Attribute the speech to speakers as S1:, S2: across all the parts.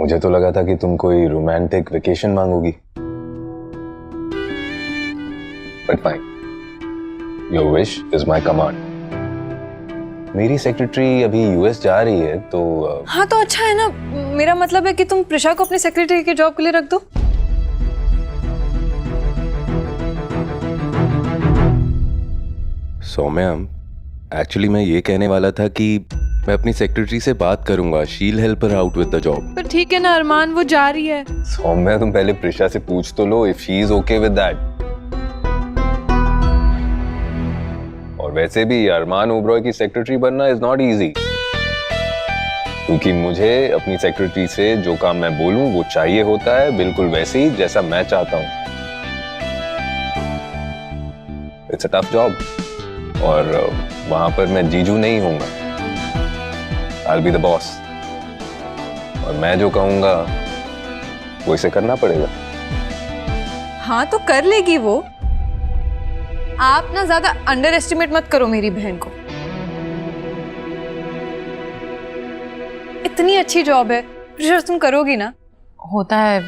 S1: मुझे तो लगा था कि तुम कोई रोमांटिक वेकेशन मांगोगी, but fine, your wish is my command. मेरी सेक्रेटरी अभी यूएस जा रही है तो
S2: हाँ तो अच्छा है ना, मेरा मतलब है कि तुम प्रिशा को अपने सेक्रेटरी की जॉब के लिए रख दो।
S1: सौम्या, एक्चुअली मैं ये कहने वाला था कि मैं अपनी सेक्रेटरी से बात करूंगा, she will help her out with the job.
S2: पर ठीक है ना अरमान, वो जा रही है।
S1: सौम्या, तुम पहले प्रिशा से पूछ तो लो if she is okay with that. और वैसे भी अरमान ओबरॉय की सेक्रेटरी बनना इज नॉट इजी, क्योंकि मुझे अपनी सेक्रेटरी से जो काम मैं बोलूं वो चाहिए होता है, बिल्कुल वैसे ही जैसा मैं चाहता हूं। इट्स अ टफ जॉब, और वहां पर मैं जीजू नहीं होऊंगा, I'll be the boss, और मैं जो कहूंगा वो इसे करना पड़ेगा।
S2: हाँ तो कर लेगी वो। आप ना ज्यादा अंडर एस्टिमेट मत करो मेरी बहन को। इतनी अच्छी जॉब है, प्रिशा तुम करोगी ना?
S3: होता है,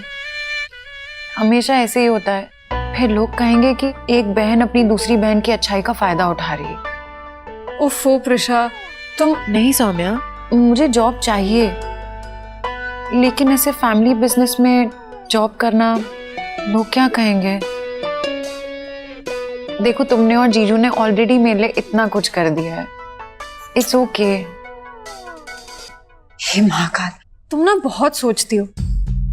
S3: हमेशा ऐसे ही होता है। फिर लोग कहेंगे कि एक बहन अपनी दूसरी बहन की अच्छाई का फायदा उठा रही है।
S2: उफ़ो प्रिशा, तुम
S3: नहीं सौम्या, मुझे जॉब चाहिए, लेकिन ऐसे फैमिली बिजनेस में जॉब करना, लोग क्या कहेंगे? देखो, तुमने और जीजू ने ऑलरेडी मेरे लिए इतना कुछ कर दिया है। It's okay.
S2: हे महाकाल, तुम ना बहुत सोचती हो।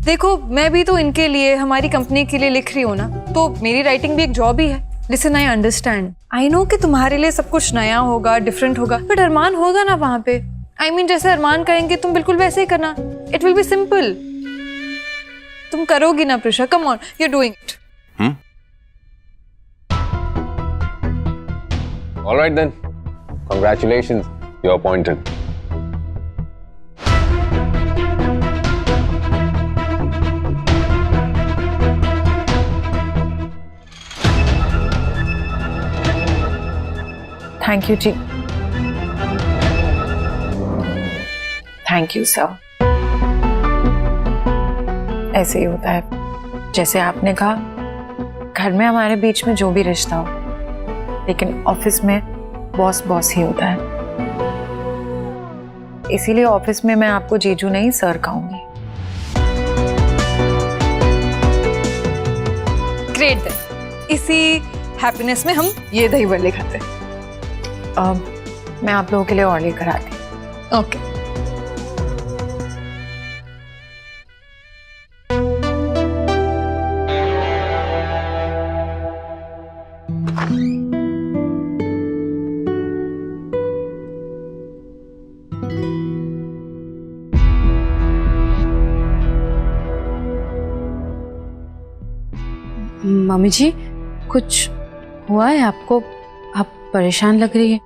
S2: देखो, मैं भी तो इनके लिए, हमारी कंपनी के लिए लिख रही हूँ ना, तो मेरी राइटिंग भी एक जॉब ही है। Listen, I understand, I know कि तुम्हारे लिए सब कुछ नया होगा, डिफरेंट होगा, बट अरमान होगा ना वहां पे। आई मीन, जैसे अरमान कहेंगे तुम बिल्कुल वैसे ही करना। It will be simple. तुम करोगी ना Prisha? Come on, you are doing it.
S1: All right then, congratulations, you're appointed.
S3: Thank you जी। Thank you sir. ऐसे ही होता है, जैसे आपने कहा, घर में हमारे बीच में जो भी रिश्ता हो, लेकिन ऑफिस में बॉस बॉस ही होता है। इसीलिए ऑफिस में मैं आपको जीजू नहीं सर कहूंगी।
S2: ग्रेट देन, इसी हैप्पीनेस में हम ये दही बल्ले खाते हैं।
S3: मैं आप लोगों के लिए और लेकर आती हूँ।
S2: ओके।
S4: मम्मी जी, कुछ हुआ है आपको? आप परेशान लग रही है।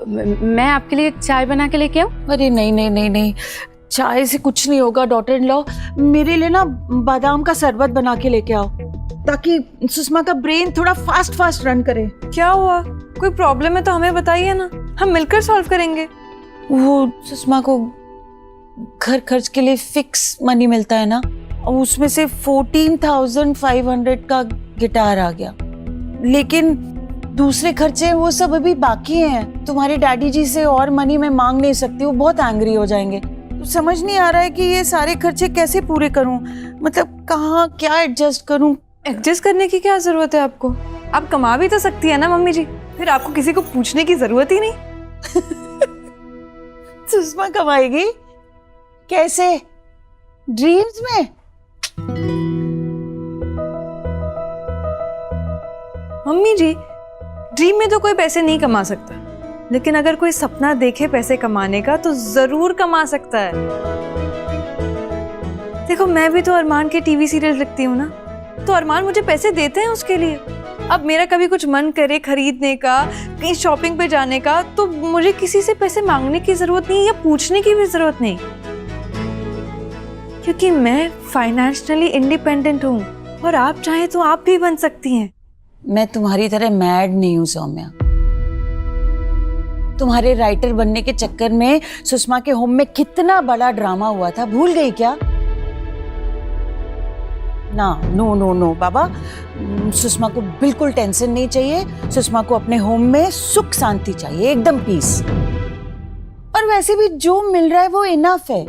S4: मैं आपके लिए चाय बना के लेके आऊं?
S5: अरे नहीं नहीं नहीं नहीं, चाय से कुछ नहीं होगा डॉटर इन लॉ। मेरे लिए ना बादाम का शरबत बना के लेके आओ, ताकि सुषमा का ब्रेन थोड़ा फास्ट फास्ट रन करे।
S2: क्या हुआ? कोई प्रॉब्लम है तो हमें बताइए ना, हम मिलकर सॉल्व करेंगे।
S5: वो सुषमा को घर खर्च के लिए फिक्स मनी मिलता है ना, और उसमें से 14,500 का गिटार आ गया, लेकिन दूसरे खर्चे वो सब अभी बाकी हैं। तुम्हारे डैडी जी से और मनी मैं मांग नहीं सकती, वो बहुत एंग्री हो जाएंगे। तो समझ नहीं आ रहा है कि ये सारे खर्चे कैसे पूरे करूं, मतलब कहाँ क्या एडजस्ट करूं।
S2: एडजस्ट करने की क्या जरूरत है आपको? आप कमा भी तो सकती है ना मम्मी जी, फिर आपको किसी को पूछने की जरूरत ही नहीं।
S5: सुषमा कमाएगी कैसे? ड्रीम्स में?
S2: मम्मी जी, ड्रीम में तो कोई पैसे नहीं कमा सकता, लेकिन अगर कोई सपना देखे पैसे कमाने का तो जरूर कमा सकता है। देखो, मैं भी तो अरमान के टीवी सीरियल लिखती हूँ ना, तो अरमान मुझे पैसे देते हैं उसके लिए। अब मेरा कभी कुछ मन करे खरीदने का, कहीं शॉपिंग पे जाने का, तो मुझे किसी से पैसे मांगने की जरूरत नहीं या पूछने की भी जरूरत नहीं, क्योंकि मैं फाइनेंशियली इंडिपेंडेंट हूँ। और आप चाहें तो आप भी बन सकती हैं।
S5: मैं तुम्हारी तरह मैड नहीं हूँ सौम्या। तुम्हारे राइटर बनने के चक्कर में सुषमा के होम में कितना बड़ा ड्रामा हुआ था, भूल गई क्या? ना, नो नो नो बाबा, सुषमा को बिल्कुल टेंशन नहीं चाहिए। सुषमा को अपने होम में सुख शांति चाहिए, एकदम पीस। और वैसे भी जो मिल रहा है वो इनफ है।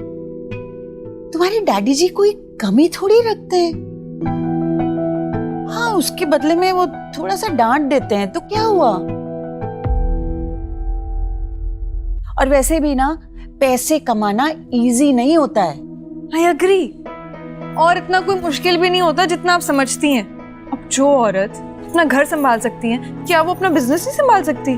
S5: तुम्हारे डैडी जी कोई कमी थोड़ी रखते हैं। हाँ, उसके बदले में वो थोड़ा सा डांट देते हैं तो क्या हुआ। और वैसे भी ना, पैसे कमाना इजी नहीं होता है।
S2: I agree. और इतना कोई मुश्किल भी नहीं होता जितना आप समझती हैं। अब जो औरत अपना घर संभाल सकती है, क्या वो अपना बिजनेस नहीं संभाल सकती?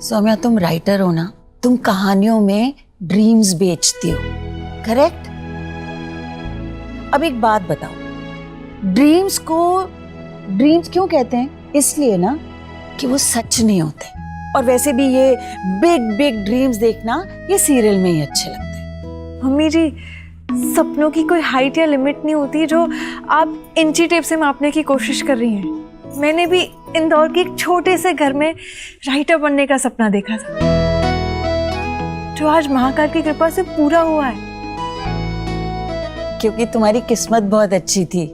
S5: सौम्या, तुम राइटर हो ना, तुम कहानियों में ड्रीम्स बेचती हो, करेक्ट? अब एक बात बताओ, ड्रीम्स क्यों कहते हैं? इसलिए ना कि वो सच नहीं होते। और वैसे भी ये बिग बिग ड्रीम्स देखना ये सीरियल में ही अच्छे लगते हैं।
S2: मम्मी जी, सपनों की कोई हाइट या लिमिट नहीं होती जो आप इंची टेप से मापने की कोशिश कर रही हैं। मैंने भी इंदौर के एक छोटे से घर में राइटर बनने का सपना देखा था, जो आज महाकाल की कृपा से पूरा हुआ है।
S5: क्योंकि तुम्हारी किस्मत बहुत अच्छी थी,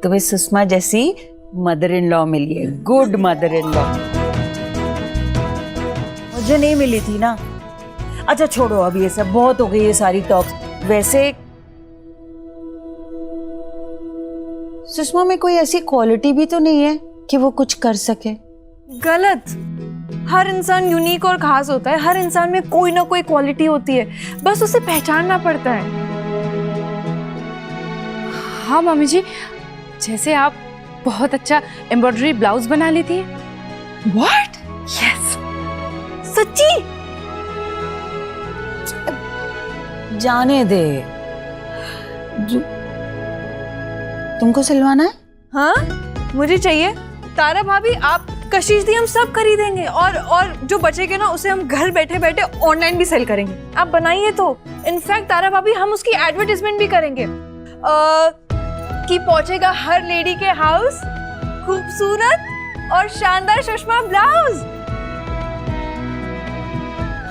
S5: तुम्हें सुषमा जैसी मदर इन लॉ मिली है, गुड मदर इन लॉ। मुझे नहीं मिली थी ना। अच्छा छोड़ो, अब ये सब बहुत हो गई, ये सारी टॉक्स। वैसे सुषमा में कोई ऐसी क्वालिटी भी तो नहीं है कि वो कुछ कर सके।
S2: गलत। हर इंसान यूनिक और खास होता है। हर इंसान में कोई ना कोई क्वालिटी होती है, बस उसे पहचानना पड़ता है।
S4: हाँ मम्मी जी, जैसे आप बहुत अच्छा एम्ब्रॉयडरी ब्लाउज बना लेती हैं।
S2: What?
S4: यस।
S2: सच्ची?
S5: जाने दे। तुमको सिलवाना है?
S2: हाँ, मुझे चाहिए। तारा भाभी, आप कशीश दी हम सब खरीदेंगे, और जो बचेगा ना उसे हम घर बैठे बैठे ऑनलाइन भी सेल करेंगे। आप बनाइए तो। इनफैक्ट तारा भाभी, हम उसकी एडवर्टाइजमेंट भी करेंगे कि पहुंचेगा हर लेडी के हाउस खूबसूरत और शानदार सुषमा ब्लाउज।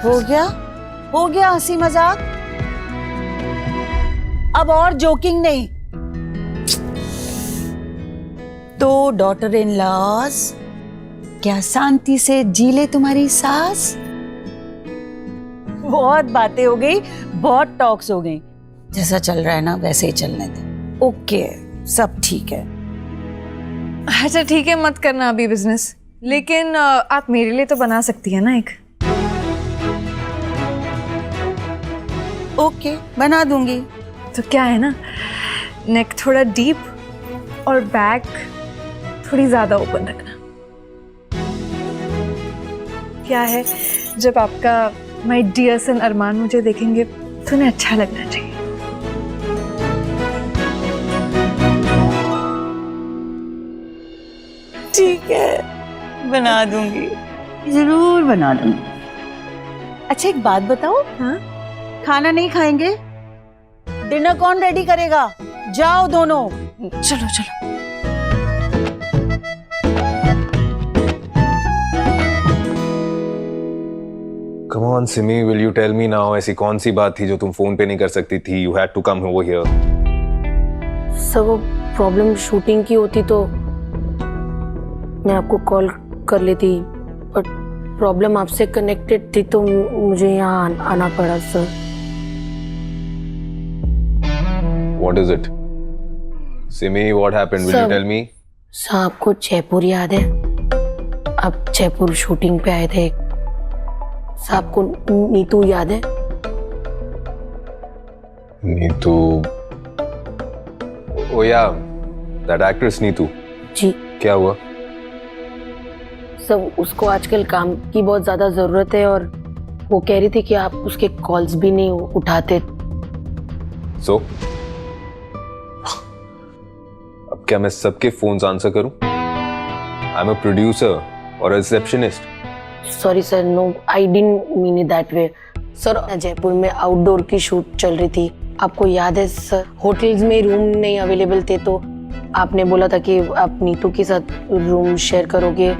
S5: हो गया हंसी मजाक। अब और जोकिंग नहीं। तो डॉटर इन लॉज, क्या शांति से जी ले तुम्हारी सास? बहुत बातें हो गई, बहुत टॉक्स हो गई। जैसा चल रहा है ना वैसे ही चलने दे। ओके, सब ठीक है।
S2: अच्छा ठीक है, मत करना अभी बिजनेस, लेकिन आप मेरे लिए तो बना सकती है ना एक।
S5: ओके, बना दूंगी।
S2: तो क्या है ना, नेक थोड़ा डीप और बैक थोड़ी ज्यादा ओपन रखना। क्या है, जब आपका माय डियर सन अरमान मुझे देखेंगे तो उन्हें अच्छा लगना चाहिए।
S5: ठीक है, बना दूंगी, जरूर बना दूंगी। अच्छा एक बात बताओ,
S2: हाँ?
S5: खाना नहीं खाएंगे? डिनर कौन रेडी करेगा? जाओ दोनों।
S4: चलो चलो।
S1: Come on, Simi, will you tell me now? ऐसी कौन सी बात थी जो तुम फोन पे नहीं कर सकती थी? You had to come over here.
S6: Sir, वो प्रॉब्लम शूटिंग की होती तो मैं आपको कॉल कर लेती, बट प्रॉब्लम आपसे कनेक्टेड थी तो मुझे यहाँ आना पड़ा sir.
S1: What is it? Simi, what happened? Will you tell me?
S6: Sir, आपको जयपुर याद है? आप जयपुर शूटिंग पे आए थे। सर, आपको नीतू याद है?
S1: Neetu? Oh yeah, that actress Neetu.
S6: जी।
S1: क्या हुआ?
S6: सब उसको आजकल काम की बहुत ज्यादा जरूरत है और वो कह रही थी कि आप उसके कॉल्स भी नहीं उठाते।
S1: So? अब क्या मैं सबके फोन्स आंसर करूं? I'm a producer और receptionist.
S6: Sorry sir, no, I didn't mean it that way. Sir, Jaipur में आउटडोर की शूट चल रही थी, आपको याद है सर? होटल्स में रूम नहीं अवेलेबल थे तो आपने बोला था कि आप नीतू के साथ रूम शेयर करोगे।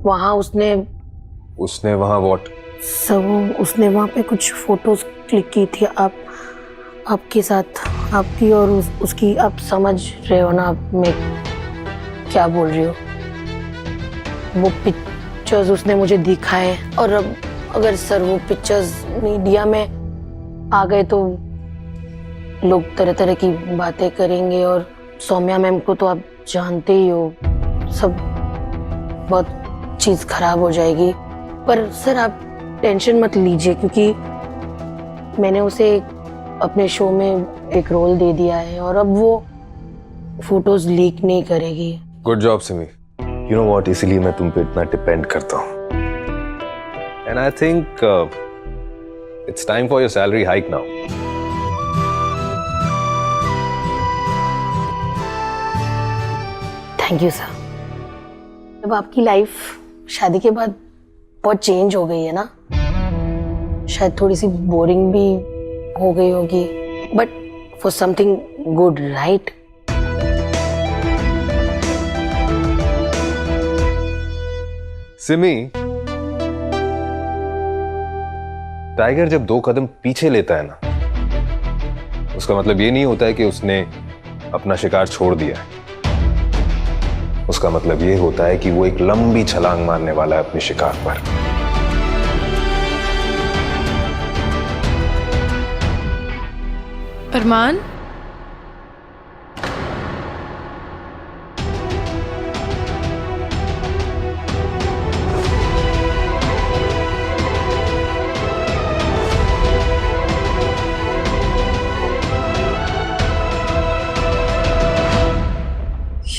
S6: वहाँ उसने
S1: वहाँ व्हाट?
S6: सर, उसने वहाँ पे कुछ फोटोज क्लिक की थी। आपके साथ आपकी और उसकी, आप समझ रहे हो ना मैं क्या बोल रही हूँ। वो पिक्चर्स उसने मुझे दिखाए और अब अगर सर वो पिक्चर्स मीडिया में आ गए तो लोग तरह तरह की बातें करेंगे और सौम्या मैम को तो आप जानते ही हो, सब बहुत चीज़ खराब हो जाएगी। पर सर आप टेंशन मत लीजिए क्योंकि मैंने उसे अपने शो में एक रोल दे दिया है और अब वो फोटोज लीक नहीं करेगी।
S1: Good job Simi. You know what, इसीलिए मैं तुम पे इतना डिपेंड करता हूँ। And I think it's time for your salary hike now.
S6: Thank you sir. अब आपकी लाइफ शादी के बाद बहुत चेंज हो गई है ना, शायद थोड़ी सी बोरिंग भी हो गई होगी, but for something good, right?
S1: Simi, tiger जब 2 कदम पीछे लेता है ना, उसका मतलब ये नहीं होता है कि उसने अपना शिकार छोड़ दिया है। उसका मतलब ये होता है कि वो एक लंबी छलांग मारने वाला है अपने शिकार पर।
S2: अरमान,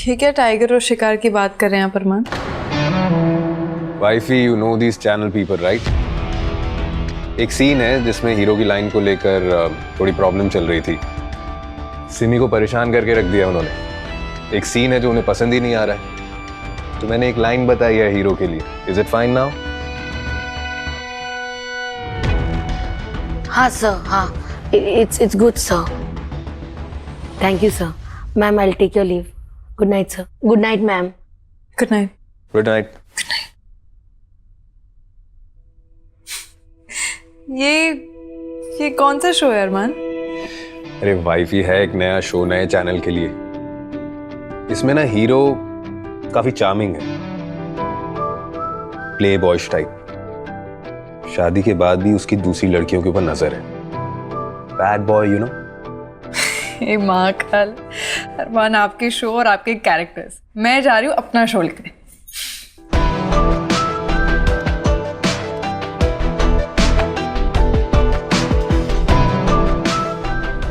S2: ये क्या टाइगर और शिकार की बात कर रहे हैं आप Armaan?
S1: Wifey, you know this channel people, right? एक सीन है जिसमें हीरो की लाइन को लेकर थोड़ी प्रॉब्लम चल रही थी। सिमी को परेशान करके रख दिया उन्होंने। एक सीन है जो उन्हें पसंद ही नहीं आ रहा है, तो मैंने एक लाइन बताई है हीरो के लिए। Is it fine now?
S6: हाँ सर, हाँ, it's good sir. Thank you sir. Ma'am, I will take your leave. Good night sir. Good night ma'am.
S2: Good night.
S1: Good night.
S2: ये कौन सा शो है अरमान?
S1: अरे वाइफी है एक नया शो, नए चैनल के लिए। इसमें ना हीरो काफी चार्मिंग है, प्ले बॉयज टाइप। शादी के बाद भी उसकी दूसरी लड़कियों के ऊपर नजर है। Bad boy, you know.
S2: हे महाकाल, अरमान आपके शो और आपके कैरेक्टर्स। मैं जा रही हूँ अपना शो लिखने।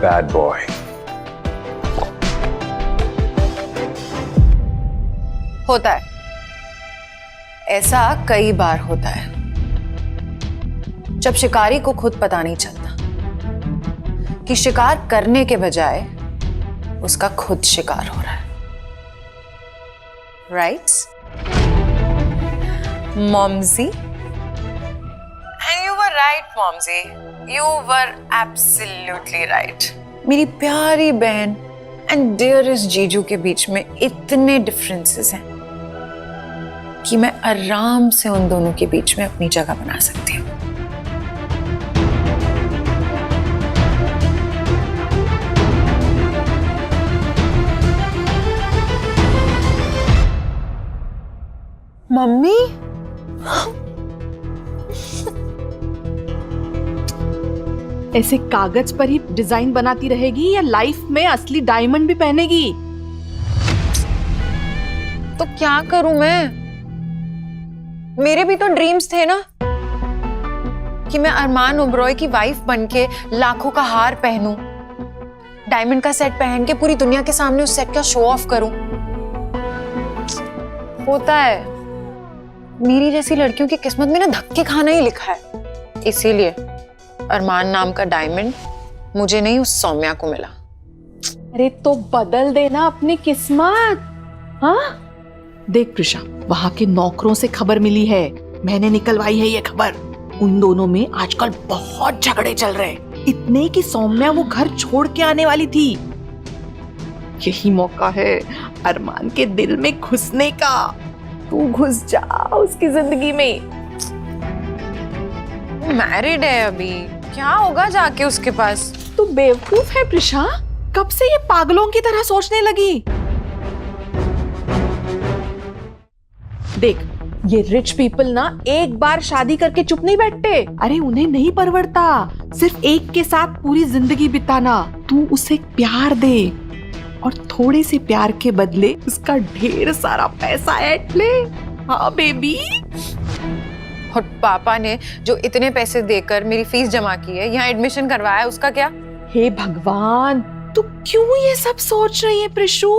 S1: Bad boy.
S3: होता है ऐसा, कई बार होता है जब शिकारी को खुद पता नहीं चलता कि शिकार करने के बजाय उसका खुद शिकार हो रहा है। राइट मॉम्जी? एंड यू वर राइट मॉम्जी, यू वर एब्सोल्युटली राइट। मेरी प्यारी बहन एंड डियरेस्ट जीजू के बीच में इतने डिफरेंसेस हैं कि मैं आराम से उन दोनों के बीच में अपनी जगह बना सकती हूँ। मम्मी,
S7: ऐसे कागज पर ही डिजाइन बनाती रहेगी या लाइफ में असली डायमंड भी पहनेगी?
S3: तो क्या करूं मैं? मेरे भी तो ड्रीम्स थे ना कि मैं अरमान ओबरॉय की वाइफ बनके लाखों का हार पहनूं, डायमंड का सेट पहन के पूरी दुनिया के सामने उस सेट का शो ऑफ करूं। होता है, मेरी जैसी लड़कियों की किस्मत में ना धक्के खाना ही लिखा है। इसीलिए अरमान नाम का डायमंड मुझे नहीं, उस सौम्या को मिला।
S7: अरे तो बदल देना अपनी किस्मत। हाँ देख प्रिशा, वहां के नौकरों से खबर मिली है, मैंने निकलवाई है ये खबर। उन दोनों में आजकल बहुत झगड़े चल रहे हैं, इतने कि सौम्या वो घर छोड़ के आने वाली थी। यही मौका है अरमान के दिल में घुसने का। तू घुस जा उसकी जिंदगी में।
S3: मैरिड है अभी, क्या होगा जाके उसके पास?
S7: तू बेवकूफ है प्रिशा, कब से ये पागलों की तरह सोचने लगी? देख, ये रिच पीपल ना एक बार शादी करके चुप नहीं बैठते। अरे उन्हें नहीं परवड़ता सिर्फ एक के साथ पूरी जिंदगी बिताना। तू उसे प्यार दे और थोड़े से प्यार के बदले उसका ढेर सारा पैसा ऐड ले। हाँ बेबी।
S3: और पापा ने जो इतने पैसे देकर मेरी फीस जमा की है, यहाँ एडमिशन करवाया, उसका क्या?
S7: हे भगवान, तू क्यों ये सब सोच रही है प्रिशु?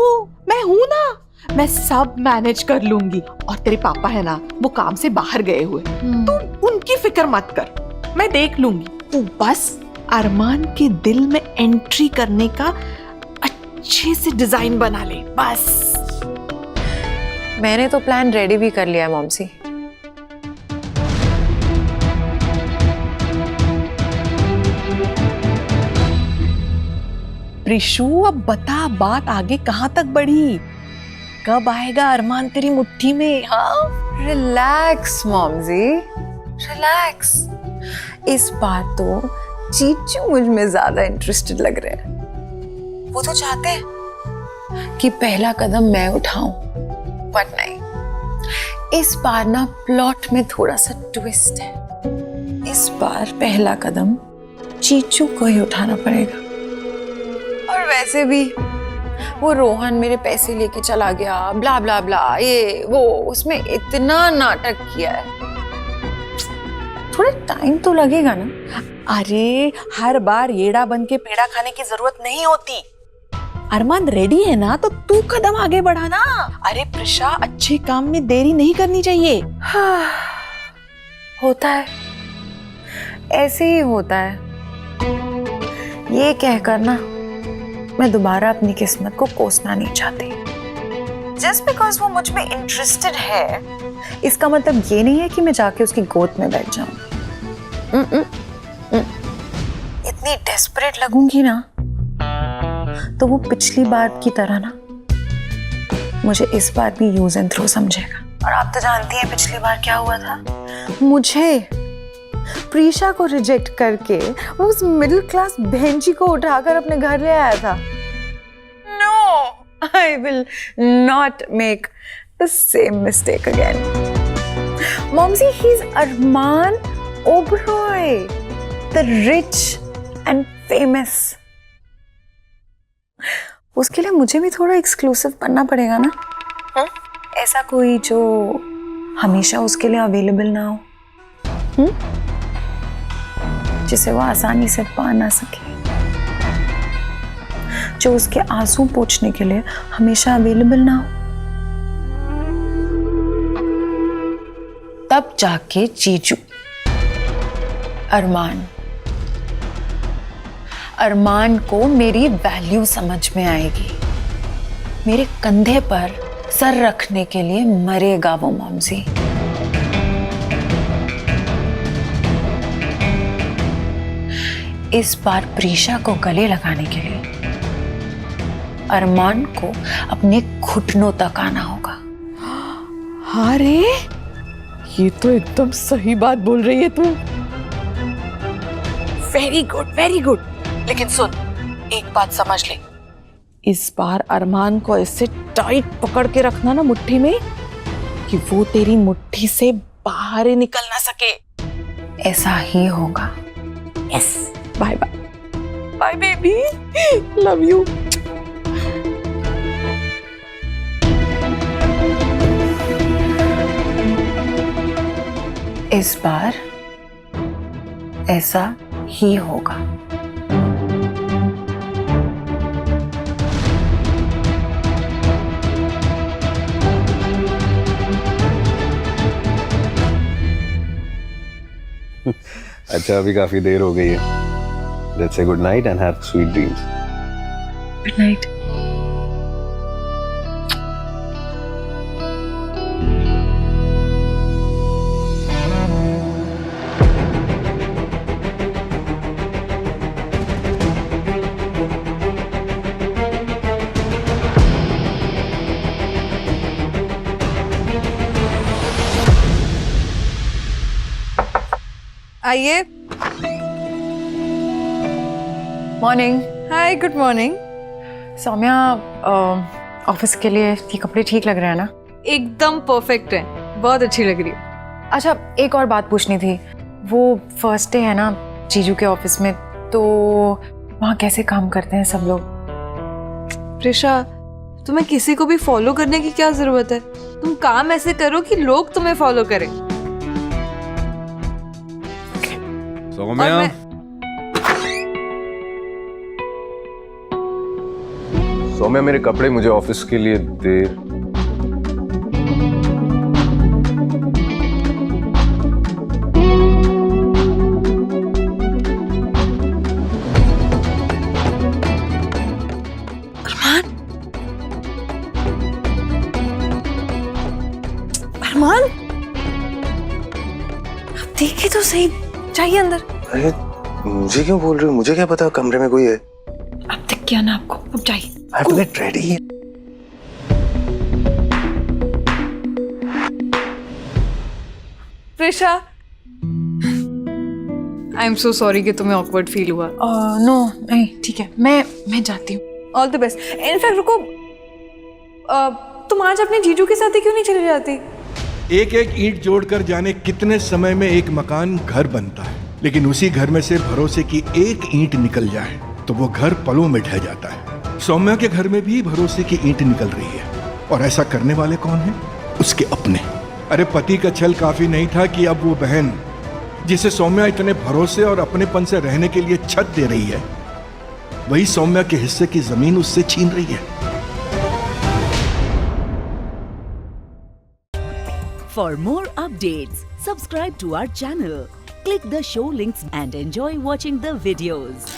S7: मैं हूं ना, मैं सब मैनेज कर लूंगी। और तेरे पापा है ना, वो काम से बाहर गए हुए, तू उनकी फिक्र मत कर, मैं देख लूंगी। तू बस अरमान के दिल में एंट्री करने का अच्छे से डिजाइन बना ले बस।
S3: मैंने तो प्लान रेडी भी कर लिया है मॉमसी।
S5: प्रिशु, अब बता, बात आगे कहाँ तक बढ़ी? कब आएगा अरमान तेरी मुट्ठी में? हाँ,
S3: रिलैक्स मॉमजी, रिलैक्स। इस बार तो चीचू मुझ में ज्यादा इंटरेस्टेड लग रहे हैं। वो तो चाहते हैं कि पहला कदम मैं उठाऊं, बट नहीं, इस बार ना प्लॉट में थोड़ा सा ट्विस्ट है। इस बार पहला कदम चीचू को ही उठाना पड़ेगा। और वैसे भी वो रोहन मेरे पैसे लेके चला गया, ब्ला ब्ला ब्ला, ये वो, उसमें इतना नाटक किया है, थोड़ा टाइम तो लगेगा ना।
S5: अरे हर बार येड़ा बन के पेड़ा खाने की जरूरत नहीं होती। अरमान रेडी है ना, तो तू कदम आगे बढ़ाना। अरे प्रिशा, अच्छे काम में देरी नहीं करनी चाहिए।
S3: हाँ, होता है, ऐसे ही होता है। ये कहकर ना मैं दोबारा अपनी किस्मत को कोसना नहीं चाहती। जस्ट बिकॉज वो मुझ में इंटरेस्टेड है, इसका मतलब ये नहीं है कि मैं जाके उसकी गोद में बैठ जाऊं। इतनी डेस्परेट लगूंगी ना, तो वो पिछली बार की तरह ना मुझे इस बार भी यूज एंड थ्रो समझेगा। और आप तो जानती हैं पिछली बार क्या हुआ था। मुझे प्रीशा को रिजेक्ट करके वो उस मिडिल क्लास बहन जी को उठाकर अपने घर ले आया था। No, I will not make the same mistake again. Momsie, he is Armaan Oberoi, the rich and famous. उसके लिए मुझे भी थोड़ा एक्सक्लूसिव बनना पड़ेगा ना। ऐसा कोई जो हमेशा उसके लिए अवेलेबल ना हो, जिसे वो आसानी से पा ना सके, जो उसके आंसू पोंछने के लिए हमेशा अवेलेबल ना हो। तब जाके जीजू, अरमान को मेरी वैल्यू समझ में आएगी। मेरे कंधे पर सर रखने के लिए मरेगा वो मॉमसी। इस बार प्रीशा को गले लगाने के लिए अरमान को अपने घुटनों तक आना होगा।
S7: अरे ये तो एकदम सही बात बोल रही है तू। Very good, very good. लेकिन सुन, एक बात समझ ले, इस बार अरमान को ऐसे टाइट पकड़ के रखना ना मुट्ठी में कि वो तेरी मुट्ठी से बाहर ही निकल ना सके।
S3: ऐसा ही होगा।
S7: Yes, bye bye, bye baby, love you.
S3: इस बार ऐसा ही होगा।
S1: अच्छा, अभी काफी देर हो गई है। Let's say good night and have sweet dreams.
S3: Good night.
S2: आइए।
S3: मॉर्निंग।
S2: हाय, गुड मॉर्निंग।
S3: सौम्या, ऑफिस के लिए ये कपड़े ठीक लग रहे हैं ना?
S2: एकदम परफेक्ट है, बहुत अच्छी लग रही है।
S3: अच्छा, एक और बात पूछनी थी। वो फर्स्ट डे है ना जीजू के ऑफिस में, तो वहाँ कैसे काम करते हैं सब लोग?
S2: प्रिशा, तुम्हें किसी को भी फॉलो करने की क्या जरूरत है? तुम काम ऐसे करो कि लोग तुम्हें फॉलो करें।
S1: सौम्या,
S2: और
S1: सौम्या, मेरे कपड़े मुझे ऑफिस के लिए दे।
S2: अरमान, अब देखे तो सही, चाहिए अंदर।
S8: अरे मुझे क्यों बोल रही हो? मुझे क्या पता कमरे में कोई है।
S2: अब दिख गया ना आपको, अब चाहिए।
S8: I have to get ready.
S2: Prisha, I am so sorry कि तुम्हें ऑकवर्ड फील हुआ।
S3: नो नहीं, ठीक है, मैं जाती हूँ।
S2: All the best. इनफैक्ट रुको, तुम आज अपने जीजू के साथ ही क्यों नहीं चली जाती?
S9: एक एक ईंट जोड़कर जाने कितने समय में एक मकान घर बनता है, लेकिन उसी घर में से भरोसे की एक ईंट निकल जाए तो वो घर पलों में ढह जाता है। सौम्या के घर में भी भरोसे की ईंट निकल रही है, और ऐसा करने वाले कौन हैं? उसके अपने। अरे पति का छल काफी नहीं था कि अब वो बहन जिसे सौम्या इतने भरोसे और अपनेपन से रहने के लिए छत दे रही है, वही सौम्या के हिस्से की जमीन उससे छीन रही है।
S10: For more updates, subscribe to our channel, click the show links and enjoy watching the videos.